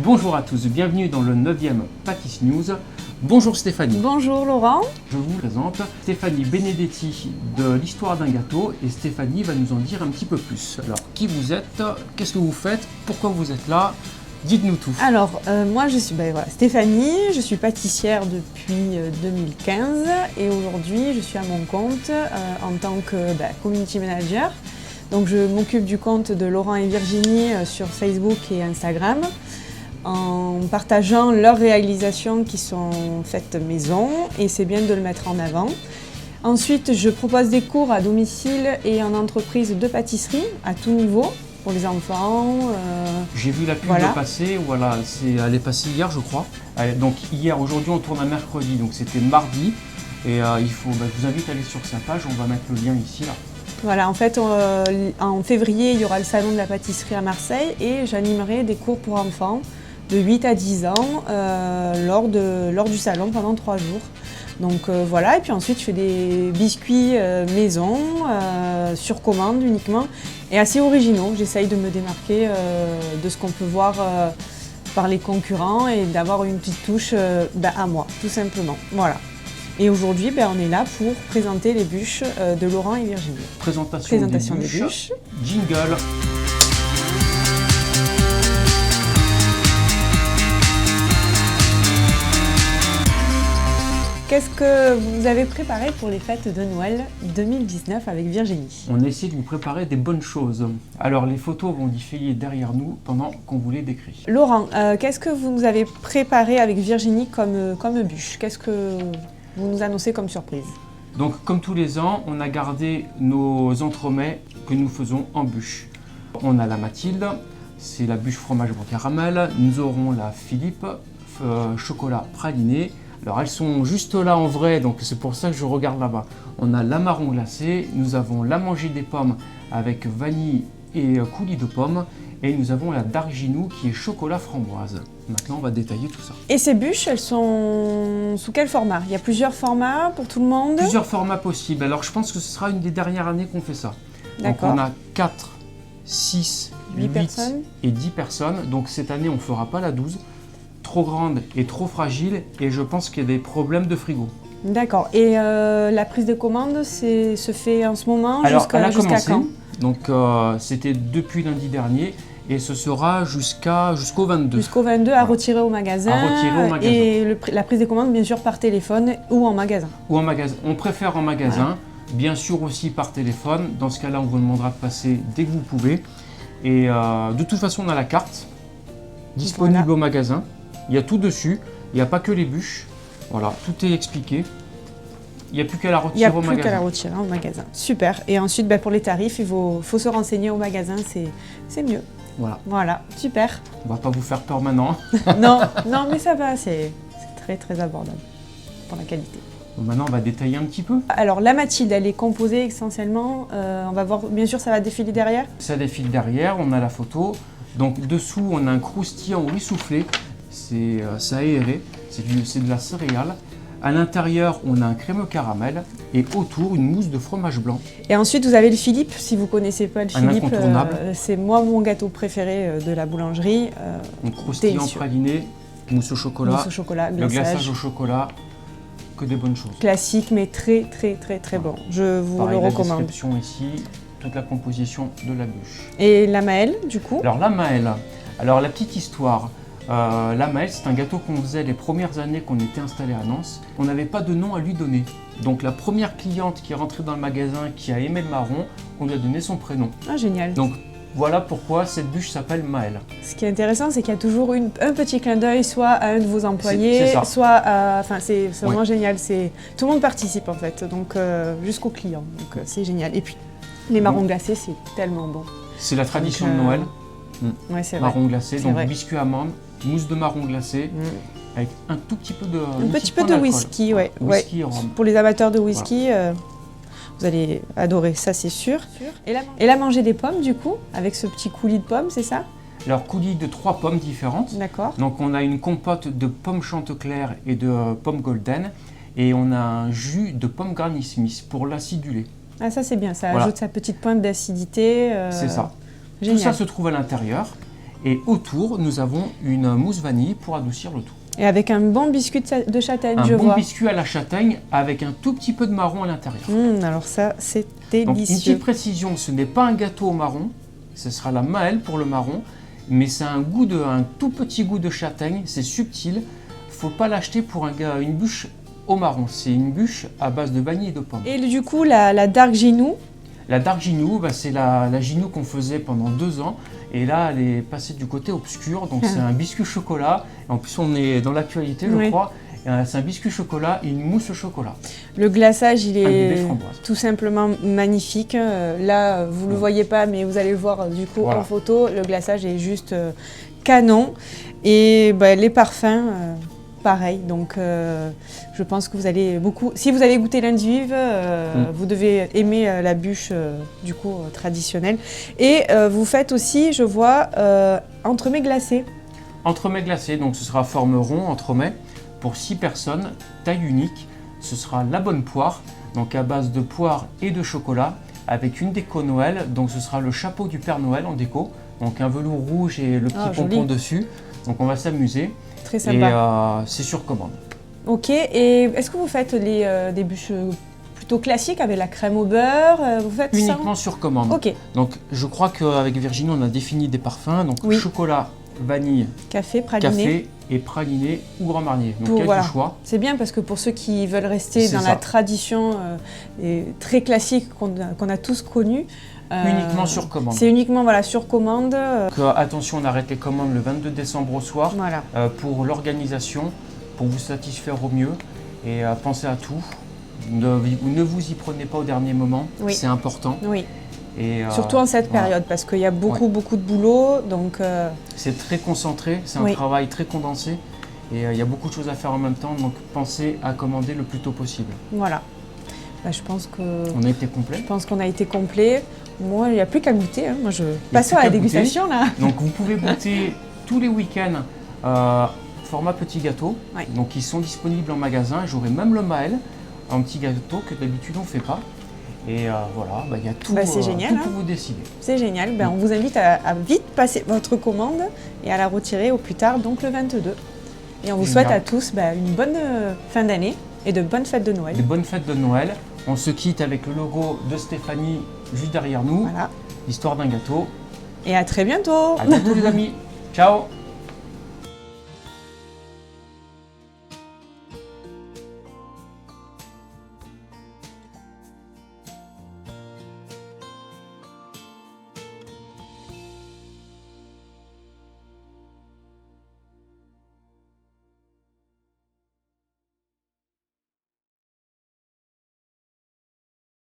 Bonjour à tous, bienvenue dans le 9e Pâtiss News. Bonjour Stéphanie. Bonjour Laurent. Je vous présente Stéphanie Benedetti de l'Histoire d'un gâteau et Stéphanie va nous en dire un petit peu plus. Alors, qui vous êtes? Qu'est-ce que vous faites? Pourquoi vous êtes là? Dites-nous tout. Alors, moi je suis Stéphanie, je suis pâtissière depuis 2015 et aujourd'hui je suis à mon compte en tant que community manager. Donc je m'occupe du compte de Laurent et Virginie sur Facebook et Instagram en partageant leurs réalisations qui sont faites maison et c'est bien de le mettre en avant. Ensuite, je propose des cours à domicile et en entreprise de pâtisserie à tout niveau pour les enfants. J'ai vu la pub passer, voilà, elle est passée hier je crois. Donc hier, aujourd'hui on tourne à mercredi, donc c'était mardi et je vous invite à aller sur sa page, on va mettre le lien ici là. Voilà, en fait, en février, il y aura le salon de la pâtisserie à Marseille et j'animerai des cours pour enfants de 8 à 10 ans lors du salon pendant 3 jours. Donc voilà, et puis ensuite je fais des biscuits maison, sur commande uniquement, et assez originaux. J'essaye de me démarquer de ce qu'on peut voir par les concurrents et d'avoir une petite touche à moi, tout simplement. Voilà. Et aujourd'hui, on est là pour présenter les bûches de Laurent et Virginie. Présentation des bûches. Jingle. Qu'est-ce que vous avez préparé pour les fêtes de Noël 2019 avec Virginie? On essaie de vous préparer des bonnes choses. Alors les photos vont défiler derrière nous pendant qu'on vous les décrit. Laurent, qu'est-ce que vous nous avez préparé avec Virginie comme bûche? Qu'est-ce que vous nous annoncez comme surprise? Donc comme tous les ans, on a gardé nos entremets que nous faisons en bûche. On a la Mathilde, c'est la bûche fromage blanc caramel. Nous aurons la Philippe, chocolat praliné. Alors elles sont juste là en vrai, donc c'est pour ça que je regarde là-bas. On a la marron glacée, nous avons la mangée des pommes avec vanille et coulis de pommes. Et nous avons la Darginou qui est chocolat framboise. Maintenant, on va détailler tout ça. Et ces bûches, elles sont sous quel format? Il y a plusieurs formats pour tout le monde? Plusieurs formats possibles. Alors, je pense que ce sera une des dernières années qu'on fait ça. Donc, on a 4, 6, 8 personnes et 10 personnes. Donc, cette année, on ne fera pas la 12. Trop grande et trop fragile. Et je pense qu'il y a des problèmes de frigo. D'accord. Et la prise de commande se fait en ce moment jusqu'à quand? Donc c'était depuis lundi dernier et ce sera jusqu'au 22. Jusqu'au 22 à retirer au magasin. Et la prise de commande bien sûr par téléphone ou en magasin. Ou en magasin. On préfère en magasin, bien sûr aussi par téléphone. Dans ce cas-là, on vous demandera de passer dès que vous pouvez. Et de toute façon, on a la carte disponible au magasin. Il y a tout dessus. Il n'y a pas que les bûches. Voilà, tout est expliqué. Il n'y a plus qu'à la retirer au magasin. Il n'y a plus qu'à la retirer au magasin. Super. Et ensuite, pour les tarifs, il faut se renseigner au magasin, c'est mieux. Voilà, super. On va pas vous faire peur maintenant. non, mais ça va, c'est très très abordable pour la qualité. Donc maintenant, on va détailler un petit peu. Alors, la Mathilde, elle est composée essentiellement, on va voir, bien sûr, ça va défiler derrière. Ça défile derrière, on a la photo. Donc dessous, on a un croustillant au riz soufflé. C'est aéré, c'est de la céréale. À l'intérieur, on a un crémeux caramel et autour, une mousse de fromage blanc. Et ensuite, vous avez le Philippe. Si vous ne connaissez pas le Philippe, c'est mon gâteau préféré de la boulangerie. Donc croustillant praliné, mousse au chocolat, le glaçage au chocolat, que des bonnes choses. Classique, mais très très très très bon. Je vous le recommande. La description ici, toute la composition de la bûche. Et la Maëlle, du coup? Alors la Maëlle, la petite histoire. La Maëlle, c'est un gâteau qu'on faisait les premières années qu'on était installé à Nantes. On n'avait pas de nom à lui donner. Donc la première cliente qui est rentrée dans le magasin, qui a aimé le marron, on lui a donné son prénom. Ah, génial. Donc voilà pourquoi cette bûche s'appelle Maëlle. Ce qui est intéressant, c'est qu'il y a toujours un petit clin d'œil, soit à un de vos employés, soit à... Enfin, c'est vraiment génial. Tout le monde participe en fait, donc jusqu'au client. Donc c'est génial. Et puis les marrons glacés, c'est tellement bon. C'est la tradition de Noël. Ouais, c'est vrai. Marron glacé, donc biscuit amande, mousse de marron glacé, avec un tout petit peu de whisky, whisky et rhum. Pour les amateurs de whisky, vous allez adorer, ça c'est sûr. Et la manger des pommes du coup, avec ce petit coulis de pommes, c'est ça? Alors coulis de 3 pommes différentes. D'accord. Donc on a une compote de pommes Chantecler et de pommes golden, et on a un jus de pommes Granny Smith pour l'acidulé. Ah ça c'est bien, ça ajoute sa petite pointe d'acidité. C'est ça. Génial. Tout ça se trouve à l'intérieur. Et autour, nous avons une mousse vanille pour adoucir le tout. Et avec un bon biscuit de châtaigne, je Un bon vois. biscuit à la châtaigne avec un tout petit peu de marron à l'intérieur. Alors ça, c'est Donc, délicieux. une petite précision, ce n'est pas un gâteau au marron, ce sera la Maëlle pour le marron, mais c'est un tout petit goût de châtaigne, c'est subtil. Faut pas l'acheter pour une bûche au marron, c'est une bûche à base de vanille et de pommes. Et du coup, la Dark Ginou, La Dark Ginou, c'est la Ginou qu'on faisait pendant 2 ans. Et là, elle est passée du côté obscur. Donc, c'est un biscuit chocolat. En plus, on est dans l'actualité, je crois. C'est un biscuit chocolat et une mousse au chocolat. le glaçage, il Un est bébé framboise. tout simplement magnifique. Là, vous ne le voyez pas, mais vous allez le voir du coup Voilà. en photo. Le glaçage est juste canon. Et les parfums, pareil. Donc, je pense que vous allez beaucoup... Si vous avez goûté l'endive, vous devez aimer la bûche du coup traditionnelle. Et vous faites aussi, je vois, entremets glacés. Entremets glacés, donc ce sera forme rond, entremets, pour 6 personnes, taille unique. Ce sera la bonne poire, donc à base de poire et de chocolat, avec une déco Noël. Donc ce sera le chapeau du Père Noël en déco, donc un velours rouge et le petit pompon dessus. Donc on va s'amuser. Très sympa. Et c'est sur commande. Ok, et est-ce que vous faites des bûches plutôt classiques avec la crème au beurre vous faites Uniquement ça sur commande. Ok, Donc je crois qu'avec Virginie, on a défini des parfums. Donc Oui. chocolat, vanille, café, praliné. café et praliné ou Grand Marnier. Donc Pour- il y a voilà. du choix. C'est bien parce que pour ceux qui veulent rester C'est dans ça. la tradition très classique qu'on a tous connue, Uniquement sur commande. c'est uniquement sur commande. Donc, attention, on arrête les commandes le 22 décembre au soir Voilà. pour l'organisation, pour vous satisfaire au mieux. Et pensez à tout. Ne vous y prenez pas au dernier moment, Oui. c'est important. Oui, Et, surtout en cette voilà. période parce qu'il y a beaucoup de boulot. Donc, C'est très concentré, c'est un Oui. travail très condensé. Et il y a beaucoup de choses à faire en même temps, donc pensez à commander le plus tôt possible. voilà. Je pense que... On a été complet. Je pense qu'on a été complet. Moi, il n'y a plus qu'à goûter. Moi, je a passe plus à la qu'à dégustation là. Donc vous pouvez goûter tous les week-ends format petit gâteau. Ouais. Donc ils sont disponibles en magasin. J'aurai même le Maël, un petit gâteau que d'habitude on ne fait pas. Et voilà, il y a tout, C'est génial, tout hein. pour vous décider. C'est génial. On vous invite à vite passer votre commande et à la retirer au plus tard, donc le 22. Et on vous Génial. souhaite à tous une bonne fin d'année et de bonnes fêtes de Noël. Des bonnes fêtes de Noël. On se quitte avec le logo de Stéphanie juste derrière nous, Voilà. l'histoire d'un gâteau. Et à très bientôt. À bientôt les amis. Ciao.